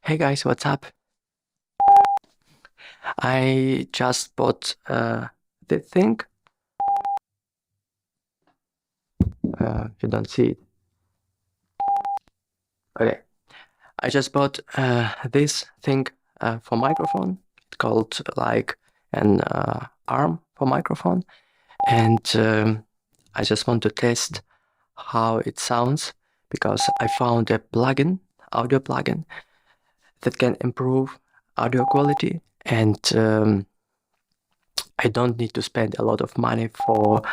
Hey guys, what's up? I just bought the thing. You don't see it. Okay. I just bought this thing for microphone. It's called like an arm for microphone. And I just want to test how it sounds because I found a plugin, audio plugin, that can improve audio quality. And I don't need to spend a lot of money for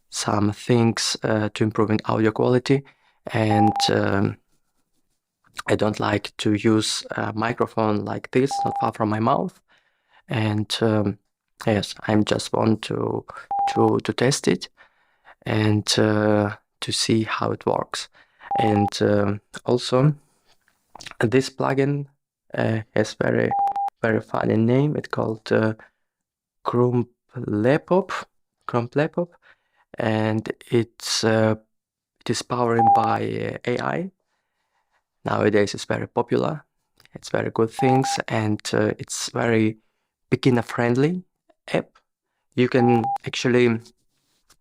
some things to improving audio quality, and I don't like to use a microphone like this, not far from my mouth. And yes, I just want to test it and to see how it works. And also, this plugin has very funny name. It's called CrumplePop, and it is powered by AI. Nowadays, it's very popular. It's very good things, and it's very beginner-friendly app. You can actually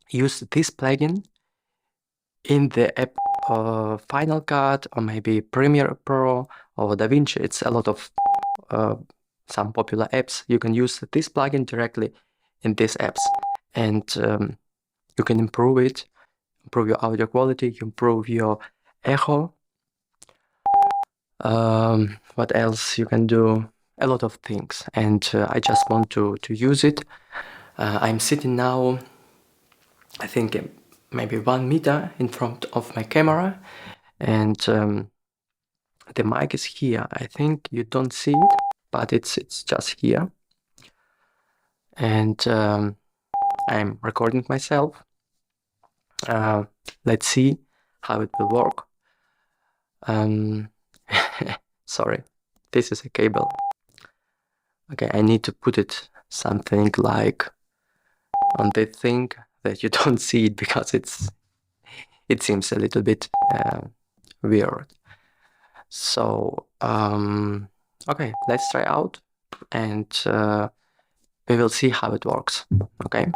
use this plugin in the app Final Cut or maybe Premiere Pro or DaVinci. It's a lot of some popular apps. You can use this plugin directly in these apps, and you can improve it, improve your audio quality, improve your echo. What else you can do? A lot of things, and I just want to use it. I'm sitting now, I think maybe 1 meter in front of my camera, and the mic is here. I think you don't see it, but it's just here, and I'm recording myself. Let's see how it will work. Sorry, this is a cable. Okay, I need to put it something like on the thing that you don't see it because it seems a little bit weird. So okay, let's try out, and we will see how it works. Okay.